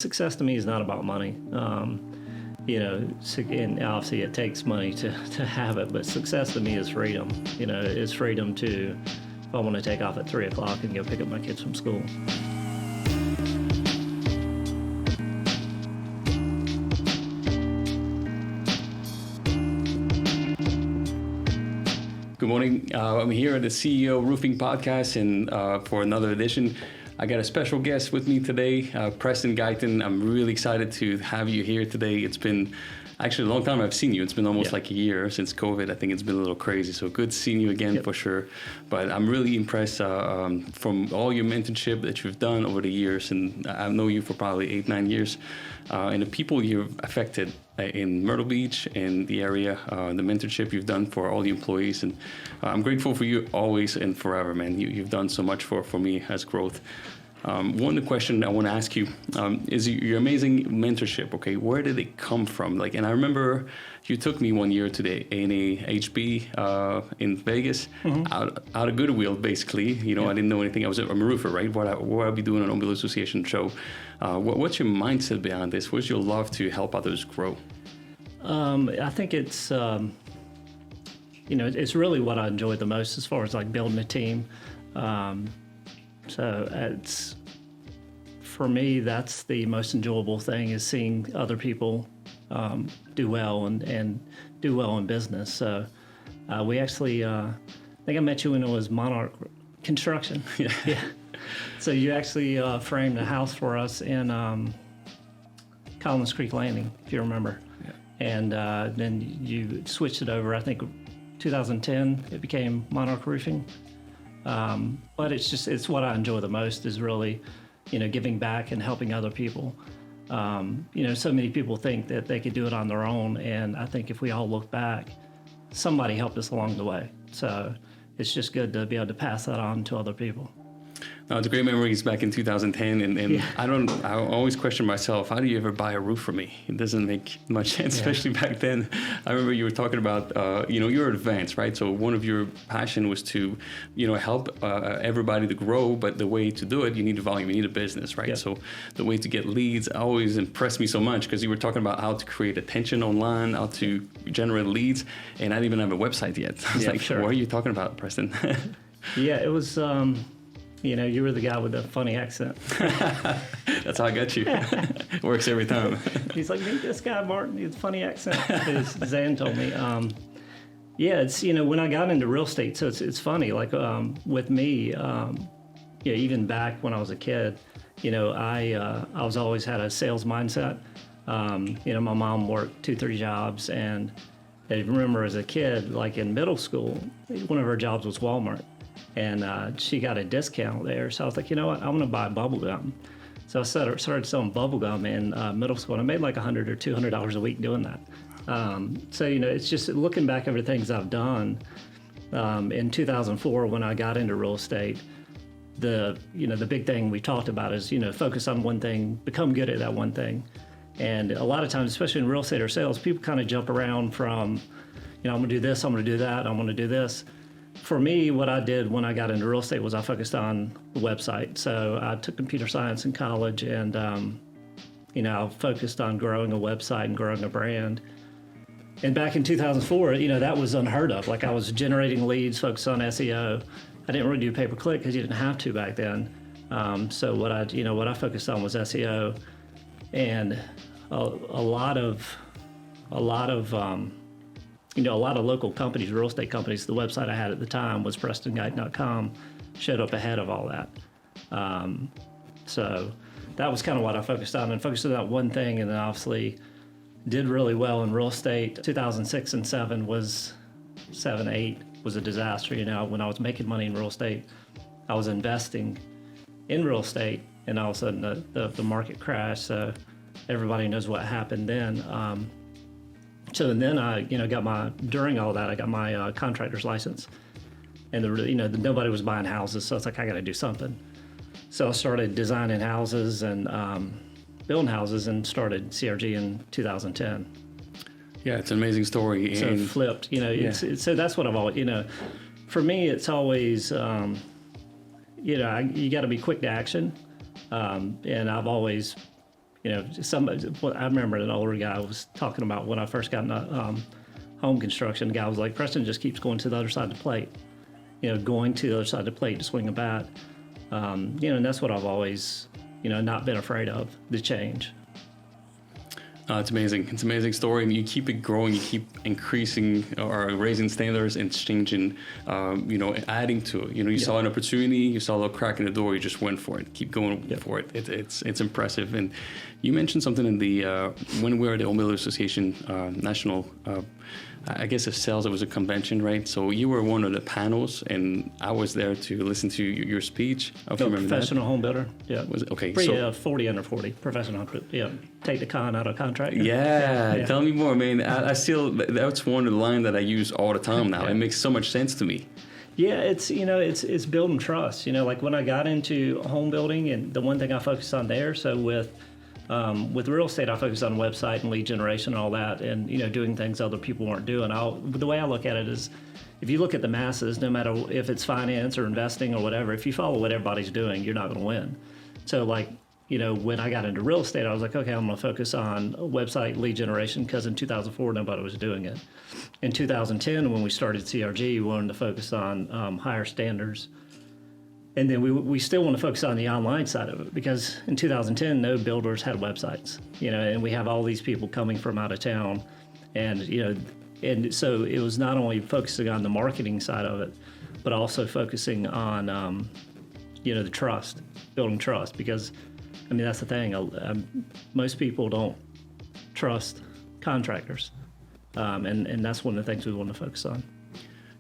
Success to me is not about money. And obviously it takes money to have it, but success to me is freedom. It's freedom to, if I want to take off at 3 o'clock and go pick up my kids from school. Good morning. I'm here at the CEO Roofing Podcast, and for another edition, I got a special guest with me today, Preston Guyton. I'm really excited to have you here today. It's been actually a long time I've seen you. It's been almost like a year since COVID. I think it's been a little crazy. So good seeing you again for sure. But I'm really impressed from all your mentorship that you've done over the years. And I've known you for probably 8-9 years. And the people you've affected in Myrtle Beach and the area, the mentorship you've done for all the employees. And I'm grateful for you always and forever, man. You've done so much for me as growth. One question I want to ask you is your amazing mentorship. Okay, where did it come from? And I remember you took me one year to the ANAHB in Vegas, out of goodwill, basically. I didn't know anything. I'm a roofer, right? What I'll be doing an Home Builders Association show. What's your mindset behind this? What's your love to help others grow? I think it's it's really what I enjoy the most as far as building a team. So for me, that's the most enjoyable thing, is seeing other people do well and do well in business. So we actually, I think I met you when it was Monarch Construction. Yeah. So you actually framed a house for us in Collins Creek Landing, if you remember. Yeah. And then you switched it over, I think 2010, it became Monarch Roofing. But it's what I enjoy the most, is really, giving back and helping other people. So many people think that they could do it on their own. And I think if we all look back, somebody helped us along the way. So it's just good to be able to pass that on to other people. No, it's great memories back in 2010, and I always question myself, how do you ever buy a roof from me? It doesn't make much sense, especially back then. I remember you were talking about, you're advanced, right? So one of your passion was to, help everybody to grow, but the way to do it, you need a volume, you need a business, right? Yeah. So the way to get leads always impressed me so much, because you were talking about how to create attention online, how to generate leads, and I didn't even have a website yet. I was what are you talking about, Preston? Yeah, it was... you were the guy with the funny accent. That's how I got you. Works every time. He's like, meet this guy, Martin. He has a funny accent. Zan told me. It's, when I got into real estate, so it's funny, with me, even back when I was a kid, I was always had a sales mindset. My mom worked 2-3 jobs, and I remember as a kid, in middle school, one of her jobs was Walmart. And she got a discount there. So I was like, you know what, I'm going to buy bubble gum. So I started selling bubble gum in middle school. And I made $100 or $200 a week doing that. It's just looking back over the things I've done. In 2004, when I got into real estate, the big thing we talked about is, focus on one thing, become good at that one thing. And a lot of times, especially in real estate or sales, people kind of jump around from, I'm going to do this, I'm going to do that, I'm going to do this. For me, what I did when I got into real estate was I focused on the website. So I took computer science in college, and, I focused on growing a website and growing a brand. And back in 2004, that was unheard of. I was generating leads, focused on SEO. I didn't really do pay-per-click because you didn't have to back then. So what I focused on was SEO, and a lot of local companies, real estate companies, the website I had at the time was prestonguyton.com, showed up ahead of all that. So that was kind of what I focused on, and focused on that one thing, and then obviously did really well in real estate. 2006 and 7 was 8 was a disaster. When I was making money in real estate, I was investing in real estate, and all of a sudden the market crashed. So everybody knows what happened then. So then I, during all that, I got my contractor's license, and nobody was buying houses, so it's I got to do something. So I started designing houses and building houses, and started CRG in 2010. Yeah, it's an amazing story. So it flipped, so that's what I've always, for me, it's always, you got to be quick to action, and I've always I remember an older guy was talking about when I first got into home construction. The guy was like, Preston just keeps going to the other side of the plate, going to the other side of the plate to swing a bat. And that's what I've always, not been afraid of, the change. It's amazing. It's an amazing story, and you keep it growing. You keep increasing or raising standards and changing, adding to it. You saw an opportunity, you saw a little crack in the door, you just went for it. Keep going for it. It's impressive. And you mentioned something in the when we were at the Home Builders Association National. I guess it sales. It was a convention, right? So you were one of the panels, and I was there to listen to your speech. Professional home builder. Yeah. Was it? Okay. 40 under 40 professional home builder. Yeah. Take the con out of contract. Yeah. Tell me more, man. I still, that's one of the lines that I use all the time now. It makes so much sense to me. Yeah, it's building trust. Like when I got into home building, and the one thing I focused on there. So with real estate, I focus on website and lead generation and all that, and doing things other people weren't doing. The way I look at it is, if you look at the masses, no matter if it's finance or investing or whatever, if you follow what everybody's doing, you're not going to win. So when I got into real estate, I was like, okay, I'm going to focus on website lead generation, because in 2004 nobody was doing it. In 2010, when we started CRG, we wanted to focus on higher standards. And then we still want to focus on the online side of it, because in 2010, no builders had websites, and we have all these people coming from out of town. And, and so it was not only focusing on the marketing side of it, but also focusing on, the trust, building trust, because, that's the thing. Most people don't trust contractors. And that's one of the things we want to focus on.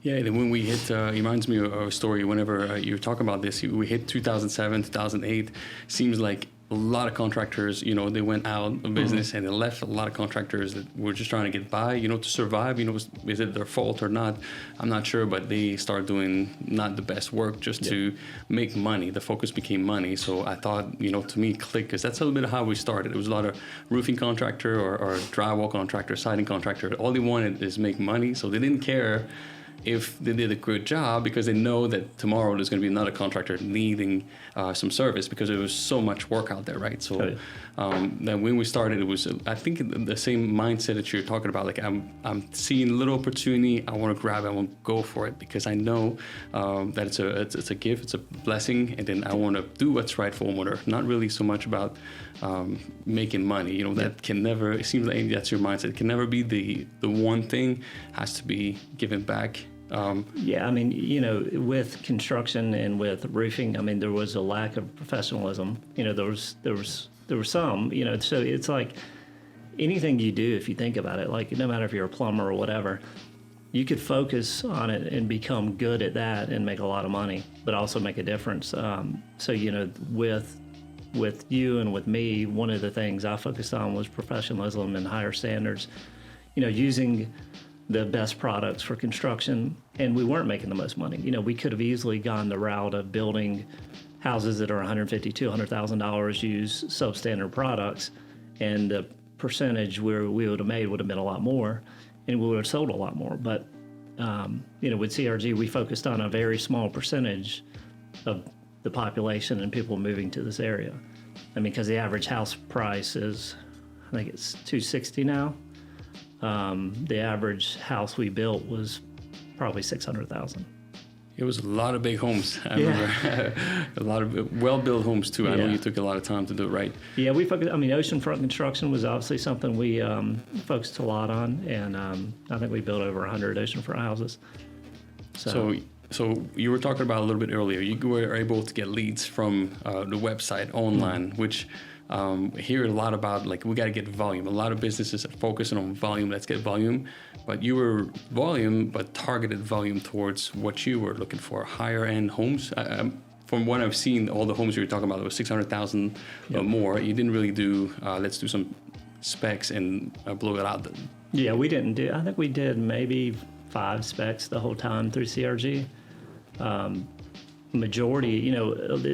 Yeah, and when we hit, it reminds me of a story whenever you're talking about this, we hit 2007, 2008, seems like a lot of contractors, they went out of business and they left a lot of contractors that were just trying to get by, to survive, is it their fault or not? I'm not sure, but they started doing not the best work just to make money. The focus became money. So I thought, to me, click, because that's a little bit of how we started. It was a lot of roofing contractor or drywall contractor, siding contractor. All they wanted is make money. So they didn't care if they did a good job, because they know that tomorrow there's going to be another contractor needing some service, because there was so much work out there, right? So then when we started, it was, I think, the same mindset that you're talking about. Like I'm seeing a little opportunity, I want to grab it, I want to go for it, because I know that it's a gift, it's a blessing, and then I want to do what's right for homeowner. Not really so much about making money. That can never. It seems like that's your mindset. It can never be the one thing. Has to be given back. With construction and with roofing, there was a lack of professionalism. There was some. So it's like anything you do, if you think about it, like no matter if you're a plumber or whatever, you could focus on it and become good at that and make a lot of money, but also make a difference. With you and with me, one of the things I focused on was professionalism and higher standards. Using the best products for construction, and we weren't making the most money. We could have easily gone the route of building houses that are $150,000, $200,000, use substandard products, and the percentage where we would have made would have been a lot more, and we would have sold a lot more. But with CRG, we focused on a very small percentage of the population and people moving to this area. Because the average house price is, I think it's $260 now. The average house we built was probably $600,000. It was a lot of big homes. I remember a lot of well-built homes too. I know you took a lot of time to do it right. Yeah, we focused. Oceanfront construction was obviously something we focused a lot on, and I think we built over 100 oceanfront houses. So you were talking about a little bit earlier. You were able to get leads from the website online, which. Hear a lot about, like, we got to get volume. A lot of businesses are focusing on volume. Let's get volume. But you were volume, but targeted volume towards what you were looking for, higher end homes. From what I've seen, all the homes you were talking about, it was 600,000 or more. You didn't really do, let's do some specs and blow it out. Yeah, we didn't do, I think we did maybe 5 specs the whole time through CRG. Majority,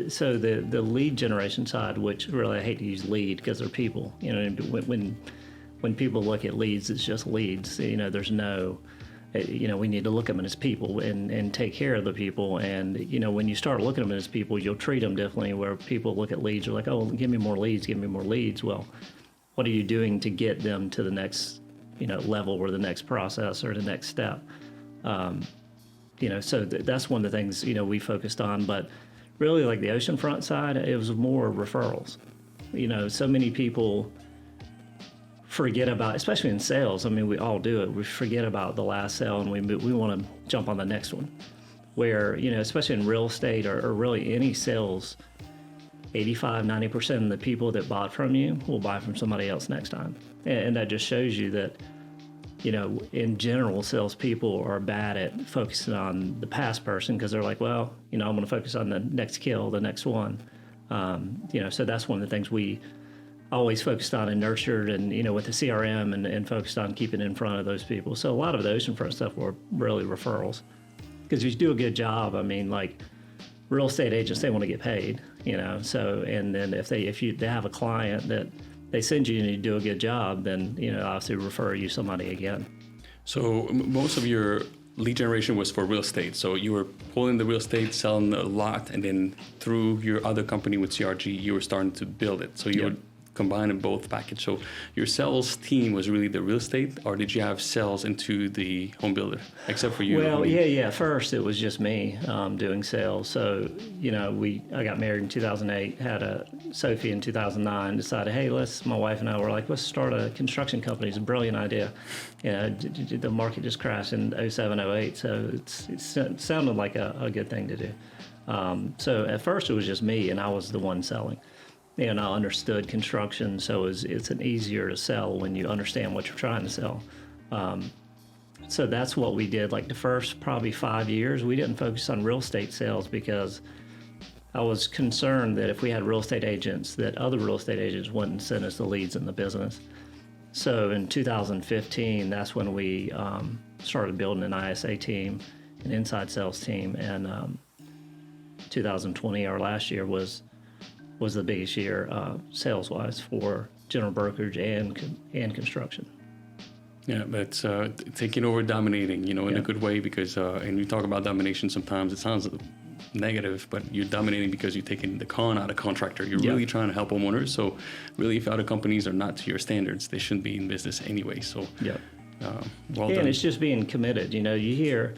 so the lead generation side, which really I hate to use lead because they're people, when people look at leads, it's just leads, there's no we need to look at them as people and take care of the people. And, when you start looking at them as people, you'll treat them differently, where people look at leads, are like, oh, give me more leads. Well, what are you doing to get them to the next, level or the next process or the next step? So that's one of the things, we focused on. But really, like the oceanfront side, it was more referrals. So many people forget about, especially in sales. I mean, we all do it. We forget about the last sale and we want to jump on the next one. Where, especially in real estate or really any sales, 85-90% of the people that bought from you will buy from somebody else next time. And that just shows you that, in general, salespeople are bad at focusing on the past person, because they're like, well, I'm going to focus on the next kill, the next one. So that's one of the things we always focused on and nurtured, and with the CRM and focused on keeping in front of those people. So a lot of the oceanfront stuff were really referrals, because if you do a good job, I mean, like real estate agents, they want to get paid, So and then if they have a client that they send you and you do a good job, then obviously refer you somebody again. So most of your lead generation was for real estate. So you were pulling the real estate, selling a lot, and then through your other company with CRG, you were starting to build it. So you were combining both package. So your sales team was really the real estate, or did you have sales into the home builder, except for you? Well, yeah. First, it was just me doing sales. So, I got married in 2008, had a Sophie in 2009, decided, hey, my wife and I were like, let's start a construction company. It's a brilliant idea. The market just crashed in 07, 08. So it sounded like a good thing to do. So at first it was just me, and I was the one selling. And I understood construction, so it's an easier to sell when you understand what you're trying to sell. So that's what we did. Like the first probably 5 years, we didn't focus on real estate sales, because I was concerned that if we had real estate agents, that other real estate agents wouldn't send us the leads in the business. So in 2015, that's when we started building an ISA team, an inside sales team, and 2020, our last year, was the biggest year sales-wise for general brokerage and construction. Yeah, that's taking over, dominating, in a good way, because and we talk about domination sometimes, it sounds negative, but you're dominating because you're taking the con out of contractor. You're really trying to help homeowners. So really, if other companies are not to your standards, they shouldn't be in business anyway. So well done. And it's just being committed. You hear,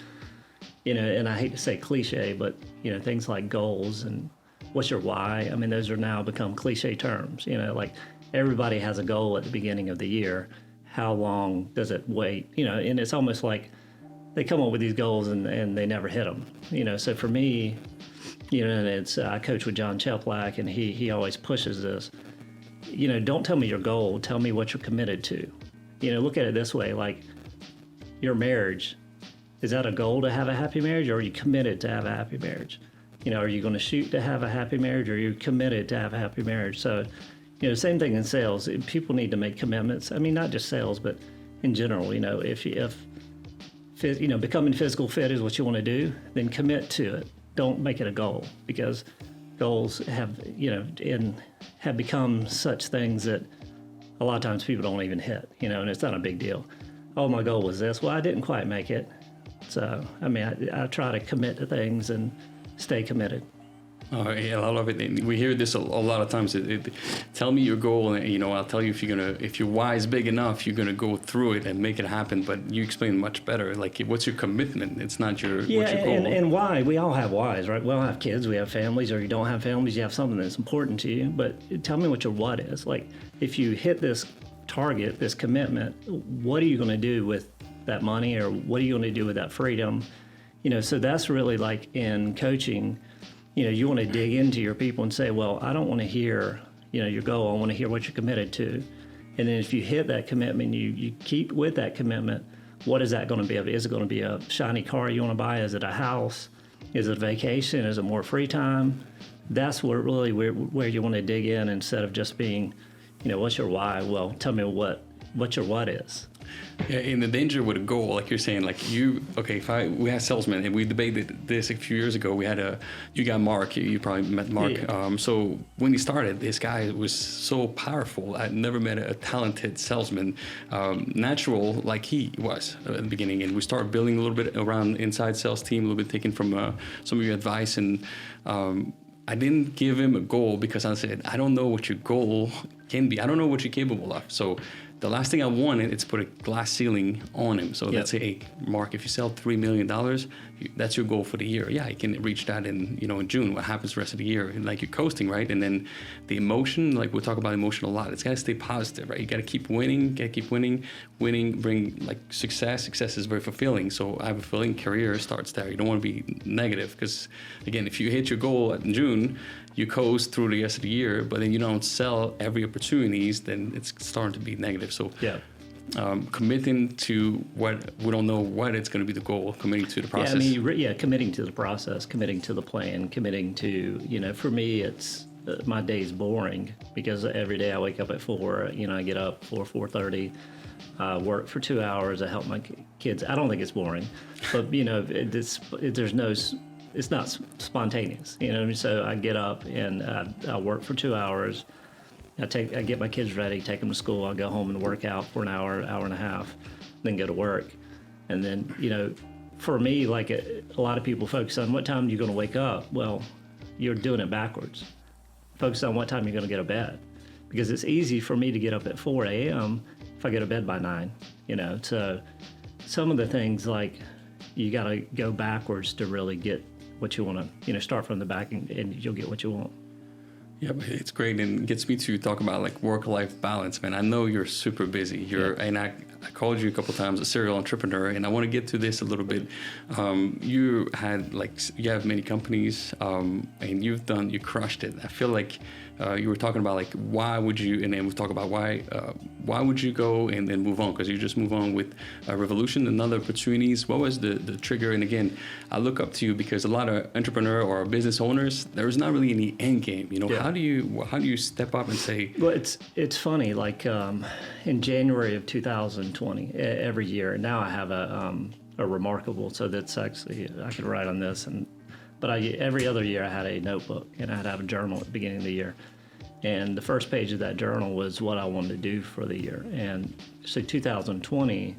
and I hate to say cliche, but things like goals and what's your why? I mean, those are now become cliche terms. Like everybody has a goal at the beginning of the year. How long does it wait? And it's almost like they come up with these goals and they never hit them. So for me, and it's I coach with John Cheplack, and he always pushes this. Don't tell me your goal. Tell me what you're committed to. Look at it this way: like your marriage, is that a goal to have a happy marriage, or are you committed to have a happy marriage? Are you going to shoot to have a happy marriage, or are you committed to have a happy marriage? So, same thing in sales. People need to make commitments. I mean, not just sales, but in general. If becoming physical fit is what you want to do, then commit to it. Don't make it a goal, because goals have become such things that a lot of times people don't even hit. And it's not a big deal. Oh, my goal was this. Well, I didn't quite make it. So, I mean, I try to commit to things and stay committed. A lot of it. We hear this a lot of times. Tell me your goal, and I'll tell you if your why is big enough, you're gonna go through it and make it happen. But you explain much better. Like, what's your commitment? It's not your what's your goal. And why? We all have whys, right? We all have kids. We have families, or you don't have families. You have something that's important to you. But tell me what your what is. Like, if you hit this target, this commitment, what are you going to do with that money, or what are you going to do with that freedom? So that's really like in coaching, you want to dig into your people and say, well, I don't want to hear, your goal. I want to hear what you're committed to. And then if you hit that commitment, you keep with that commitment, what is that going to be? Is it going to be a shiny car you want to buy? Is it a house? Is it a vacation? Is it more free time? That's where you want to dig in, instead of just being, what's your why? Well, tell me what what is. Yeah, and the danger with a goal, like you're saying, like we had salesmen, and we debated this a few years ago. You got Mark, you probably met Mark. Yeah. So when he started, this guy was so powerful. I'd never met a talented salesman, natural like he was at the beginning. And we started building a little bit around inside sales team, a little bit taking from some of your advice. And I didn't give him a goal because I said, I don't know what your goal can be. I don't know what you're capable of. So the last thing I wanted is to put a glass ceiling on him. So let's say, hey, Mark, if you sell $3 million, that's your goal for the year. Yeah, you can reach that in June. What happens the rest of the year? Like you're coasting, right? And then the emotion, like we'll talk about emotion a lot. It's got to stay positive, right? You got to keep winning, winning, bring like success. Success is very fulfilling. So I have a fulfilling career starts there. You don't want to be negative because, again, if you hit your goal in June, you coast through the rest of the year, but then you don't sell every opportunities, then it's starting to be negative. So committing to what we don't know what it's going to be the goal, committing to the process. Committing to the process, committing to the plan, committing to, for me, it's my day's boring because every day I wake up at 4, I get up 4:30, work for 2 hours, I help my kids. I don't think it's boring, but it's not spontaneous, So I get up and I work for 2 hours. I get my kids ready, take them to school. I go home and work out for an hour and a half, then go to work. And then, for me, like a lot of people focus on what time you're going to wake up. Well, you're doing it backwards. Focus on what time you're going to go to bed, because it's easy for me to get up at 4 a.m. if I go to bed by 9. So some of the things like you got to go backwards to really get what you want to, start from the back and you'll get what you want. Yeah, it's great, and it gets me to talk about like work-life balance, man. I know you're super busy. And I called you a couple times a serial entrepreneur, and I want to get to this a little bit. You have many companies, and you crushed it. I feel like you were talking about like why would you, and then we talk about why would you go and then move on, because you just move on with Revolution and other opportunities. What was the trigger? And again, I look up to you because a lot of entrepreneur or business owners, there's not really any end game. How do you step up and say? Well, it's funny. Like in January of 2020, every year. Now I have a remarkable. So that's actually I could write on this But every other year I had a notebook and I'd have a journal at the beginning of the year. And the first page of that journal was what I wanted to do for the year. And so 2020,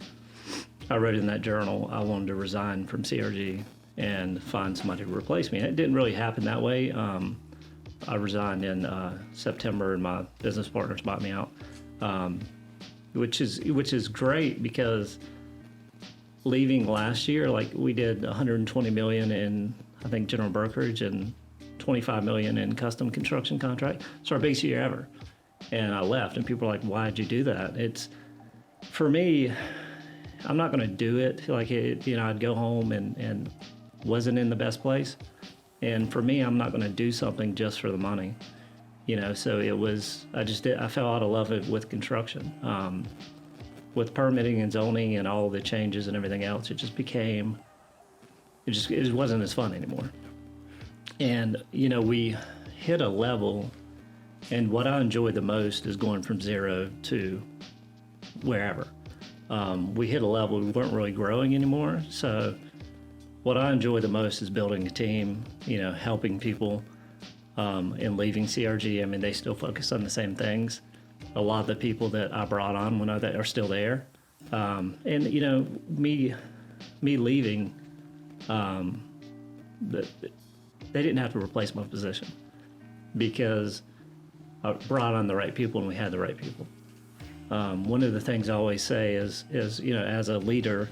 I wrote in that journal, I wanted to resign from CRG and find somebody to replace me. And it didn't really happen that way. I resigned in September and my business partners bought me out, which is great because leaving last year, like we did $120 million in, I think, general brokerage and $25 million in custom construction contract. It's our biggest year ever. And I left and people are like, why'd you do that? It's, for me, I'm not going to do it. Like, I'd go home and wasn't in the best place. And for me, I'm not going to do something just for the money. So it was, I fell out of love with construction. With permitting and zoning and all the changes and everything else, it just wasn't as fun anymore. And, we hit a level, and what I enjoy the most is going from zero to wherever. We hit a level, we weren't really growing anymore. So what I enjoy the most is building a team, helping people, and leaving CRG. I mean, they still focus on the same things. A lot of the people that I brought on when are still there. And, me leaving, they didn't have to replace my position because I brought on the right people and we had the right people. One of the things I always say is as a leader,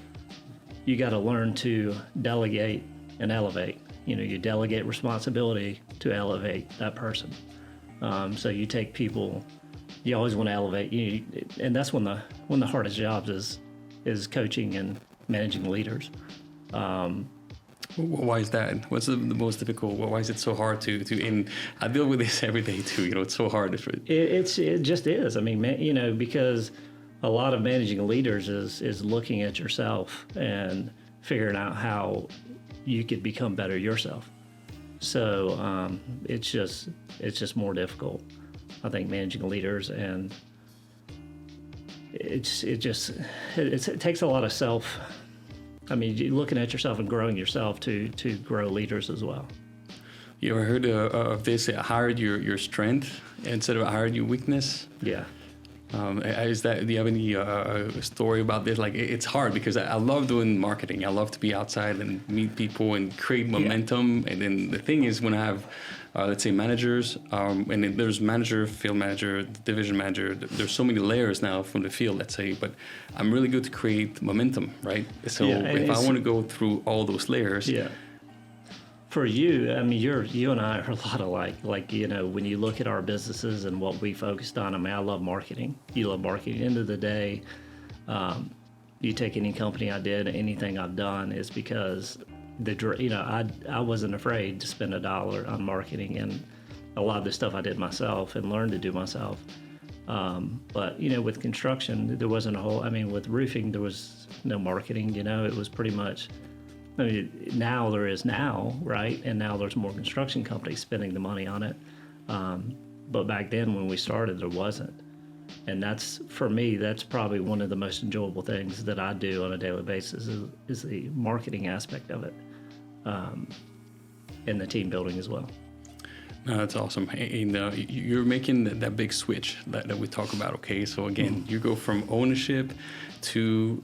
you got to learn to delegate and elevate. You delegate responsibility to elevate that person. So you take people, you always want to elevate, and that's one of the hardest jobs is coaching and managing leaders. Why is that? What's the most difficult? Why is it so hard to? And I deal with this every day too. It's so hard. It just is. I mean, because a lot of managing leaders is looking at yourself and figuring out how you could become better yourself. So it's just more difficult, I think, managing leaders, and it takes a lot of you're looking at yourself and growing yourself to grow leaders as well. You ever heard of this? Hired your strength instead of hired your weakness. Yeah. Do you have any story about this? Like, it's hard because I love doing marketing. I love to be outside and meet people and create momentum. Yeah. And then the thing is, when I have, let's say, managers, and then there's manager, field manager, division manager. There's so many layers now from the field, let's say. But I'm really good to create momentum, right? So if I want to go through all those layers. Yeah. For you, I mean, you and I are a lot alike. Like, when you look at our businesses and what we focused on, I mean, I love marketing. You love marketing. At the end of the day, you take any company I did, anything I've done, is because I wasn't afraid to spend $1 on marketing, and a lot of the stuff I did myself and learned to do myself. But with construction, there wasn't with roofing, there was no marketing. It was pretty much. I mean, now there is now, right? And now there's more construction companies spending the money on it. But back then when we started, there wasn't. And for me, that's probably one of the most enjoyable things that I do on a daily basis is the marketing aspect of it, and the team building as well. No, that's awesome. And you're making that big switch that we talk about, okay? So again, you go from ownership to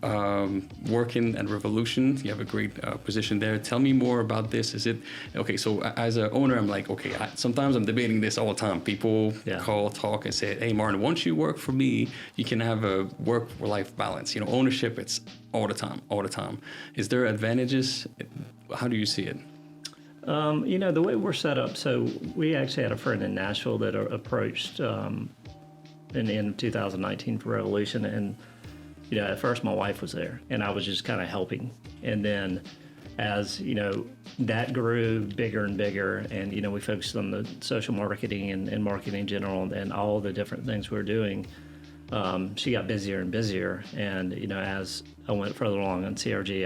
working at Revolution. You have a great position there. Tell me more about this. Is it, okay, so as an owner, I'm like, okay, sometimes I'm debating this all the time. People call, talk, and say, hey, Martin, once you work for me, you can have a work-life balance. Ownership, it's all the time. Is there advantages? How do you see it? The way we're set up, so we actually had a friend in Nashville that approached in 2019 for Revolution, and at first my wife was there, and I was just kind of helping, and then as that grew bigger and bigger, and we focused on the social marketing and marketing in general, and all the different things we were doing. She got busier and busier, and as I went further along on CRG,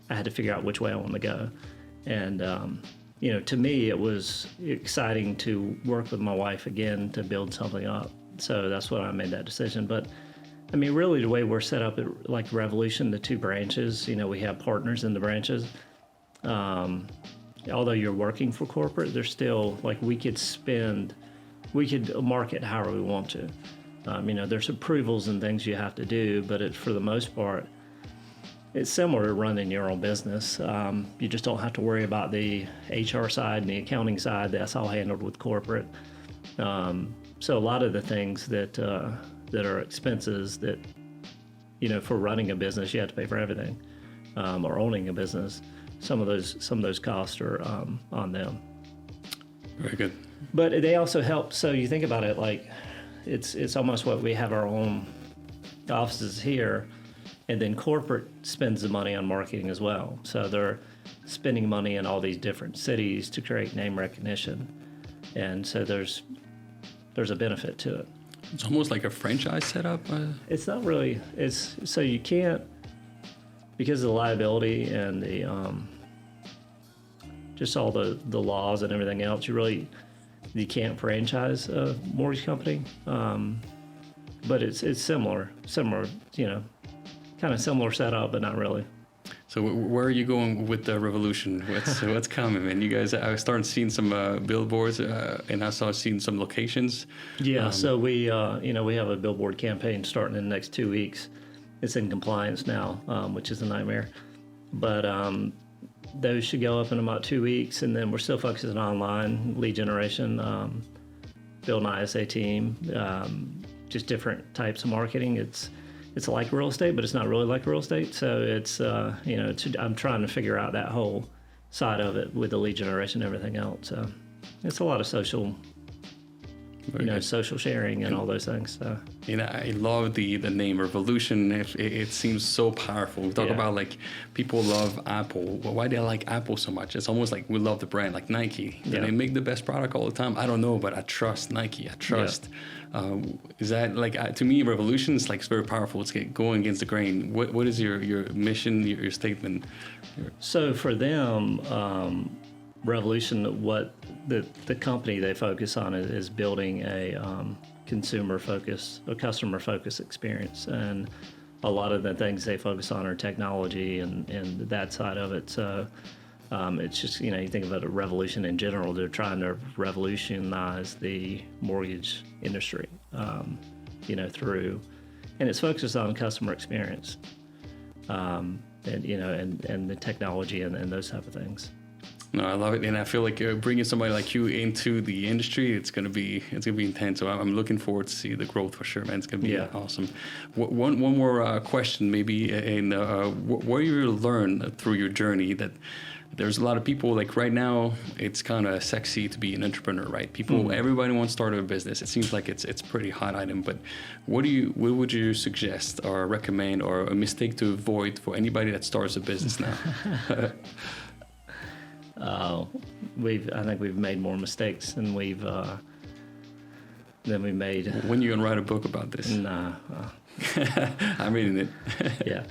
I had to figure out which way I wanted to go. And, to me, it was exciting to work with my wife again to build something up. So that's why I made that decision. But, I mean, really the way we're set up at like Revolution, the 2 branches, we have partners in the branches. Although you're working for corporate, there's still, like, we could market however we want to. There's approvals and things you have to do, but for the most part, it's similar to running your own business. You just don't have to worry about the HR side and the accounting side. That's all handled with corporate. So a lot of the things that are expenses that, for running a business, you have to pay for everything, or owning a business. Some of those costs are on them. Very good. But they also help. So you think about it, like it's almost what we have our own offices here. And then corporate spends the money on marketing as well. So they're spending money in all these different cities to create name recognition. And so there's a benefit to it. It's almost like a franchise setup. It's not really. So you can't, because of the liability and the just all the laws and everything else, you can't franchise a mortgage company. But it's similar, kind of similar setup, but not really. So where are you going with the Revolution? What's coming, man? You guys, I started seeing some billboards, and I seeing some locations. Yeah, so we have a billboard campaign starting in the next 2 weeks. It's in compliance now, which is a nightmare. But those should go up in about 2 weeks, and then we're still focusing on online lead generation, build an ISA team, just different types of marketing. It's like real estate, but it's not really like real estate. So it's, I'm trying to figure out that whole side of it with the lead generation and everything else. So it's a lot of social, social sharing and all those things. So. I love the name Revolution. It seems so powerful. We talk about like people love Apple. Well, why do they like Apple so much? It's almost like we love the brand, like Nike. Yeah. They make the best product all the time. I don't know, but I trust Nike. I trust. Yeah. Is that like to me, Revolution is like it's very powerful. It's going against the grain. What is your mission, your statement? So for them, Revolution, what the company they focus on is building a consumer focused or customer focused experience, and a lot of the things they focus on are technology and that side of it. So it's just, you think about a revolution in general. They're trying to revolutionize the mortgage industry, through, and it's focused on customer experience, and the technology and those type of things. No, I love it, and I feel like bringing somebody like you into the industry, it's gonna be intense. So I'm looking forward to see the growth for sure, man. It's gonna be awesome. One more question, maybe, and what you learn through your journey that there's a lot of people, like right now, it's kind of sexy to be an entrepreneur, right? People, everybody wants to start a business. It seems like it's pretty hot item, but what would you suggest or recommend or a mistake to avoid for anybody that starts a business now? I think we've made more mistakes than we made. When are you gonna write a book about this? Nah. I'm reading it. Yeah.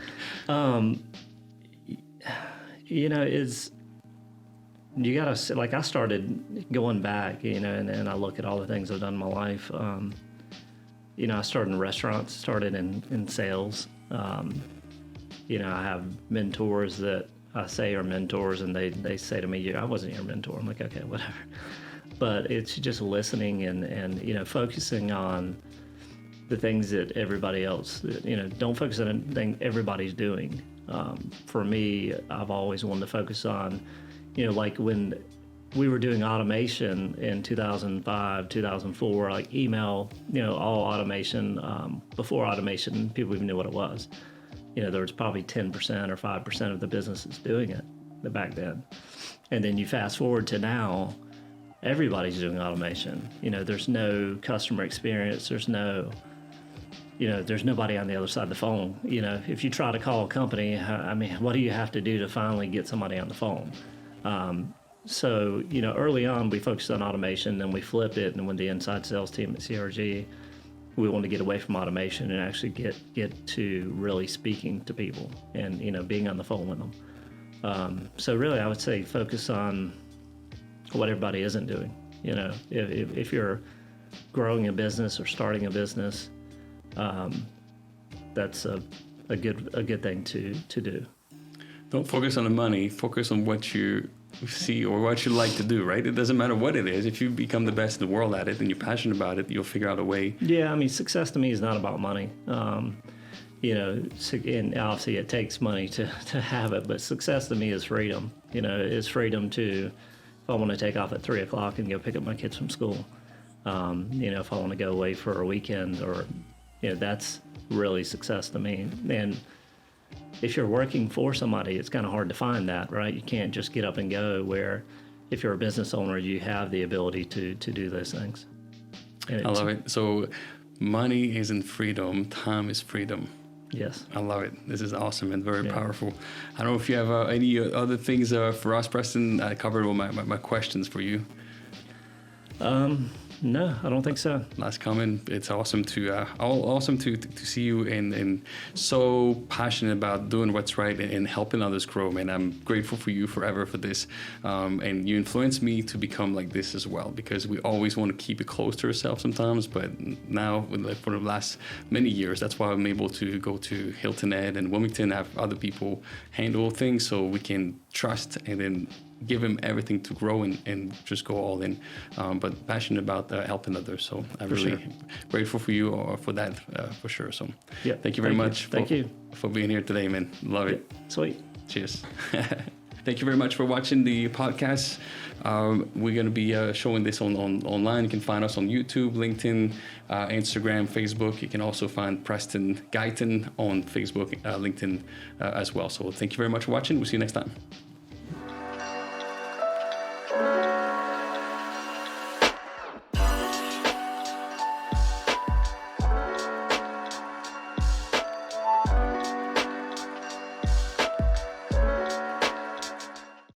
You gotta, like, I started going back, and I look at all the things I've done in my life. I started in restaurants, started in sales. I have mentors that I say are mentors, and they say to me, I wasn't your mentor. I'm like, okay, whatever. But it's just listening and focusing on the things that everybody else, don't focus on anything everybody's doing. For me, I've always wanted to focus on, like when we were doing automation in 2005, 2004, like email, all automation. Before automation, people even knew what it was. There was probably 10% or 5% of the businesses doing it back then. And then you fast forward to now, everybody's doing automation. There's no customer experience. There's nobody on the other side of the phone. If you try to call a company, what do you have to do to finally get somebody on the phone? So, early on, we focused on automation, then we flipped it. And when the inside sales team at CRG, we wanted to get away from automation and actually get to really speaking to people and, being on the phone with them. So really, I would say focus on what everybody isn't doing. If you're growing a business or starting a business, that's a good thing to do. Don't focus on the money. Focus on what you see or what you like to do, right? It doesn't matter what it is. If you become the best in the world at it and you're passionate about it, you'll figure out a way. Yeah, success to me is not about money. And obviously it takes money to have it, but success to me is freedom. It's freedom to, if I want to take off at 3 o'clock and go pick up my kids from school, if I want to go away for a weekend or, that's really success to me. And if you're working for somebody, it's kind of hard to find that, right? You can't just get up and go, where if you're a business owner, you have the ability to do those things. And I love it. So money isn't freedom, time is freedom. Yes. I love it. This is awesome and very powerful. I don't know if you have any other things for us, Preston. I covered all my questions for you. No, I don't think so. Last comment. It's awesome to see you and so passionate about doing what's right and helping others grow, man. I'm grateful for you forever for this, and you influenced me to become like this as well, because we always want to keep it close to ourselves sometimes, but now for the last many years, that's why I'm able to go to Hilton Head and Wilmington, have other people handle things so we can trust and then give him everything to grow and just go all in, but passionate about helping others. So I'm really grateful for you for that, for sure. So thank you very much for being here today, man. Love it. Sweet. Cheers. Thank you very much for watching the podcast. We're going to be showing this online. You can find us on YouTube, LinkedIn, Instagram, Facebook. You can also find Preston Guyton on Facebook, LinkedIn as well. So thank you very much for watching. We'll see you next time.